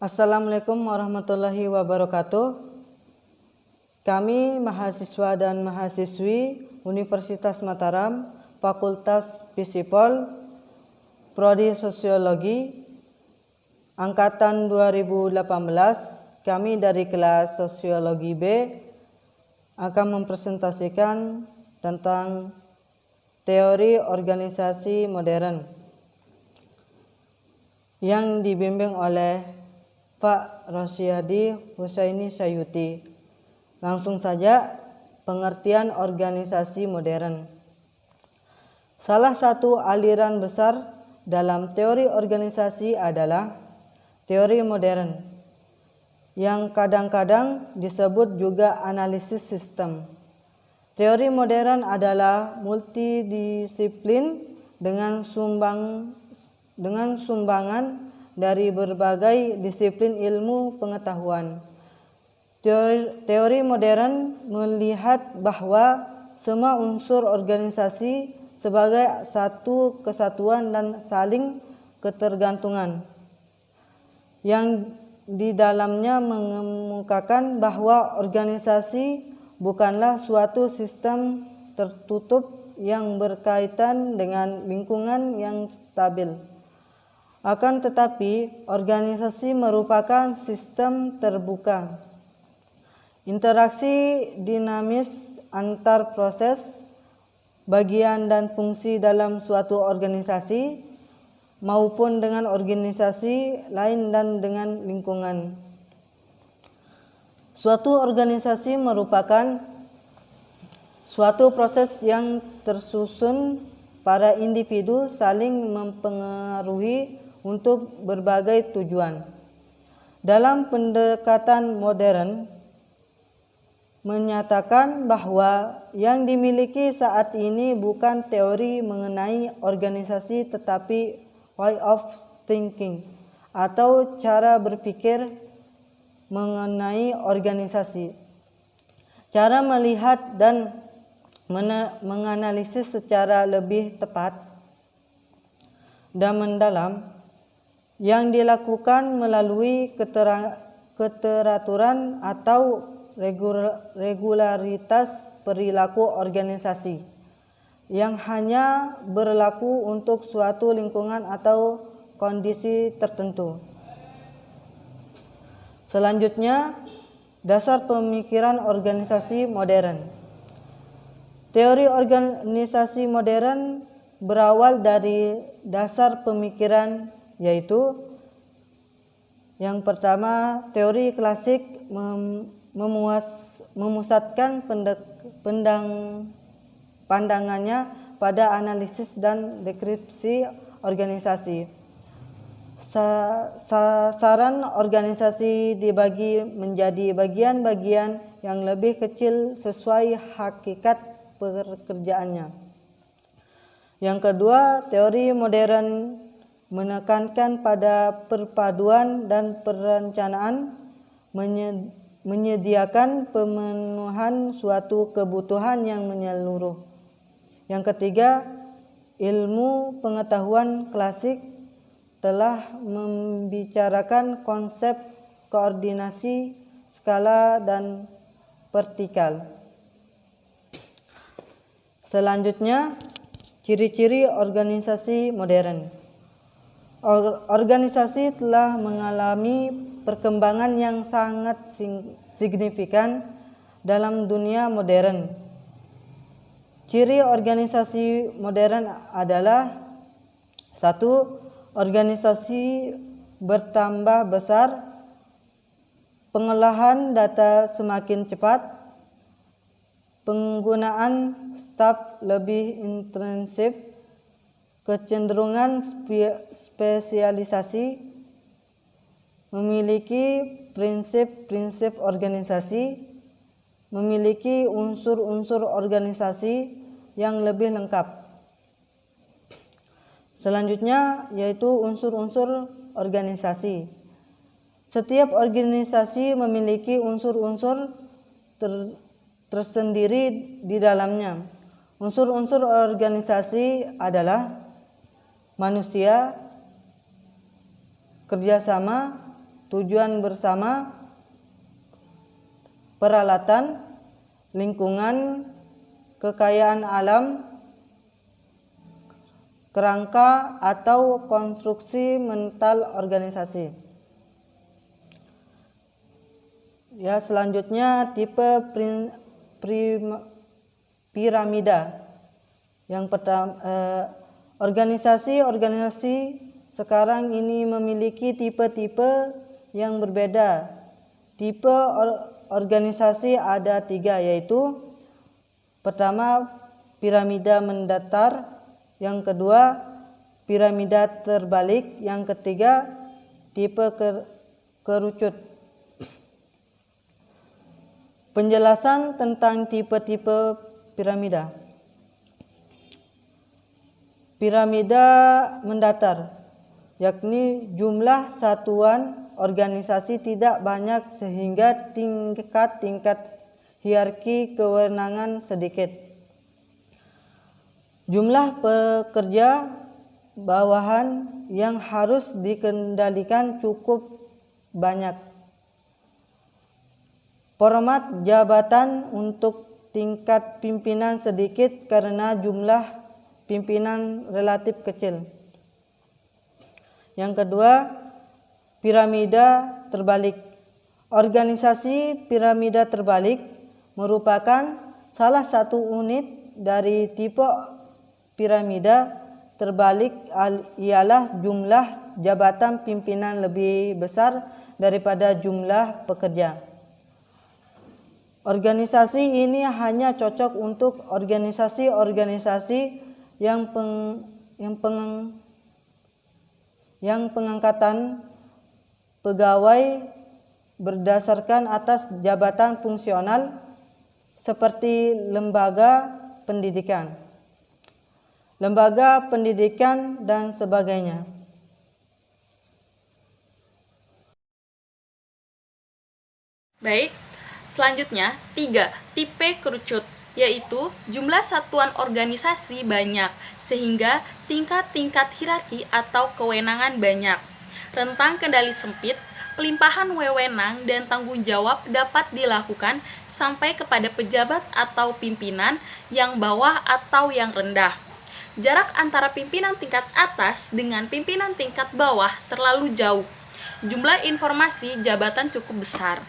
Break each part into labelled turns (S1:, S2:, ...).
S1: Assalamualaikum warahmatullahi wabarakatuh. Kami mahasiswa dan mahasiswi Universitas Mataram, Fakultas Fisipol, Prodi Sosiologi, Angkatan 2018, kami dari kelas Sosiologi B akan mempresentasikan tentang teori organisasi modern yang dibimbing oleh Pak Rosyadi Husaini Sayuti. Langsung saja, pengertian organisasi modern. Salah satu aliran besar dalam teori organisasi adalah teori modern, yang kadang-kadang disebut juga analisis sistem. Teori modern adalah multidisiplin dengan sumbangan dari berbagai disiplin ilmu pengetahuan. Teori modern melihat bahwa semua unsur organisasi sebagai satu kesatuan dan saling ketergantungan, yang di dalamnya mengemukakan bahwa organisasi bukanlah suatu sistem tertutup yang berkaitan dengan lingkungan yang stabil. Akan tetapi, organisasi merupakan sistem terbuka. Interaksi dinamis antar proses, bagian dan fungsi dalam suatu organisasi maupun dengan organisasi lain dan dengan lingkungan. Suatu organisasi merupakan suatu proses yang tersusun para individu saling mempengaruhi untuk berbagai tujuan. Dalam pendekatan modern, menyatakan bahwa yang dimiliki saat ini bukan teori mengenai organisasi tetapi way of thinking atau cara berpikir mengenai organisasi. Cara melihat dan menganalisis secara lebih tepat dan mendalam yang dilakukan melalui keteraturan atau regularitas perilaku organisasi yang hanya berlaku untuk suatu lingkungan atau kondisi tertentu. Selanjutnya, dasar pemikiran organisasi modern. Teori organisasi modern berawal dari dasar pemikiran, yaitu yang pertama, teori klasik memusatkan pandangannya pada analisis dan deskripsi organisasi. Sasaran organisasi dibagi menjadi bagian-bagian yang lebih kecil sesuai hakikat pekerjaannya. Yang kedua, teori modern menekankan pada perpaduan dan perencanaan, menyediakan pemenuhan suatu kebutuhan yang menyeluruh. Yang ketiga, ilmu pengetahuan klasik telah membicarakan konsep koordinasi, skala, dan vertikal. Selanjutnya, ciri-ciri organisasi modern. Organisasi telah mengalami perkembangan yang sangat signifikan dalam dunia modern. Ciri organisasi modern adalah: 1. Organisasi bertambah besar, pengolahan data semakin cepat, penggunaan staf lebih intensif, kecenderungan spesialisasi, memiliki prinsip-prinsip organisasi, memiliki unsur-unsur organisasi yang lebih lengkap. Selanjutnya yaitu unsur-unsur organisasi. Setiap organisasi memiliki unsur-unsur tersendiri di dalamnya. Unsur-unsur organisasi adalah manusia, kerjasama, tujuan bersama, peralatan, lingkungan, kekayaan alam, kerangka atau konstruksi mental organisasi. Ya, selanjutnya tipe piramida. Yang pertama, organisasi sekarang ini memiliki tipe-tipe yang berbeda. Tipe organisasi ada 3, yaitu pertama piramida mendatar, yang kedua piramida terbalik, yang ketiga tipe kerucut. Penjelasan tentang tipe-tipe piramida. Piramida mendatar, yakni jumlah satuan organisasi tidak banyak sehingga tingkat-tingkat hierarki kewenangan sedikit. Jumlah pekerja bawahan yang harus dikendalikan cukup banyak. Format jabatan untuk tingkat pimpinan sedikit karena jumlah pimpinan relatif kecil. Yang kedua, piramida terbalik. Organisasi piramida terbalik merupakan salah satu unit dari tipe piramida terbalik, ialah jumlah jabatan pimpinan lebih besar daripada jumlah pekerja. Organisasi ini hanya cocok untuk organisasi-organisasi yang pengangkatan pegawai berdasarkan atas jabatan fungsional seperti lembaga pendidikan, dan sebagainya.
S2: Baik, selanjutnya 3. Tipe kerucut, yaitu jumlah satuan organisasi banyak sehingga tingkat-tingkat hierarki atau kewenangan banyak. Rentang kendali sempit, pelimpahan wewenang dan tanggung jawab dapat dilakukan sampai kepada pejabat atau pimpinan yang bawah atau yang rendah. Jarak antara pimpinan tingkat atas dengan pimpinan tingkat bawah terlalu jauh. Jumlah informasi jabatan cukup besar.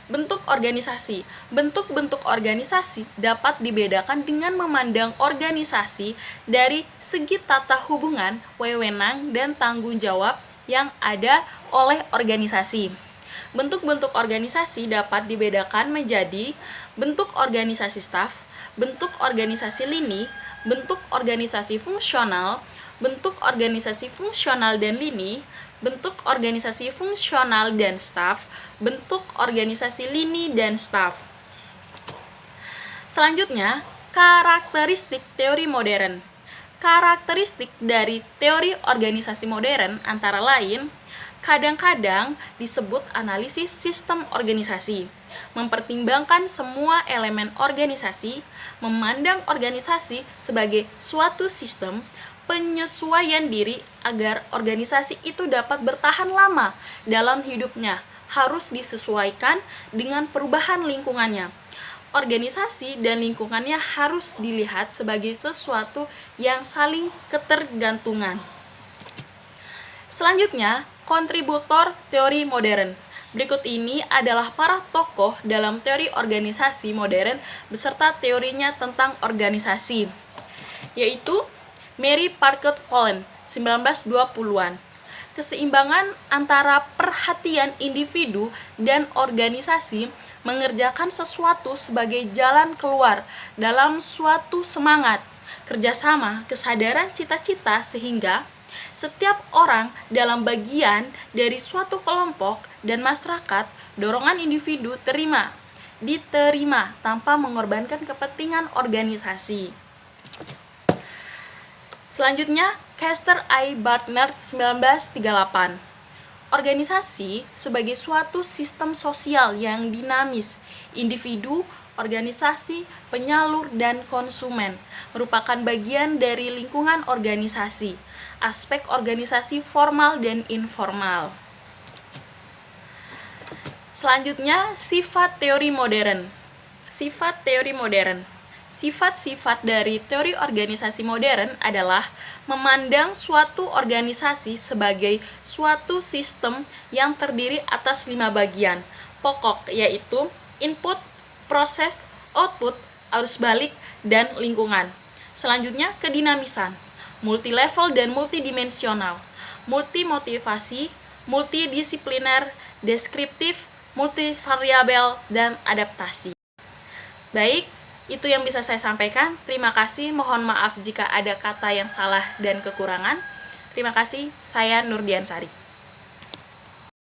S2: Bentuk organisasi. Bentuk-bentuk organisasi dapat dibedakan dengan memandang organisasi dari segi tata hubungan, wewenang, dan tanggung jawab yang ada oleh organisasi. Bentuk-bentuk organisasi dapat dibedakan menjadi bentuk organisasi staf, bentuk organisasi lini, bentuk organisasi fungsional, bentuk organisasi fungsional dan lini, bentuk organisasi fungsional dan staf, bentuk organisasi lini dan staf. Selanjutnya, karakteristik teori modern. Karakteristik dari teori organisasi modern antara lain, kadang-kadang disebut analisis sistem organisasi, mempertimbangkan semua elemen organisasi, memandang organisasi sebagai suatu sistem, penyesuaian diri agar organisasi itu dapat bertahan lama dalam hidupnya harus disesuaikan dengan perubahan lingkungannya. Organisasi dan lingkungannya harus dilihat sebagai sesuatu yang saling ketergantungan. Selanjutnya, kontributor teori modern. Berikut ini adalah para tokoh dalam teori organisasi modern beserta teorinya tentang organisasi, yaitu Mary Parker Follett, 1920-an. Keseimbangan antara perhatian individu dan organisasi mengerjakan sesuatu sebagai jalan keluar dalam suatu semangat, kerjasama, kesadaran cita-cita sehingga setiap orang dalam bagian dari suatu kelompok dan masyarakat, dorongan individu diterima tanpa mengorbankan kepentingan organisasi. Selanjutnya, Caster I. Barnard, 1938. Organisasi sebagai suatu sistem sosial yang dinamis, individu, organisasi, penyalur, dan konsumen merupakan bagian dari lingkungan organisasi, aspek organisasi formal dan informal. Selanjutnya, sifat teori modern. Sifat teori modern. Sifat-sifat dari teori organisasi modern adalah memandang suatu organisasi sebagai suatu sistem yang terdiri atas 5 bagian pokok, yaitu input, proses, output, arus balik, dan lingkungan. Selanjutnya, kedinamisan, multilevel dan multidimensional, multimotivasi, multidisipliner, deskriptif, multivariabel, dan adaptasi. Baik, itu yang bisa saya sampaikan. Terima kasih, mohon maaf jika ada kata yang salah dan kekurangan. Terima kasih, saya Nurdiansari.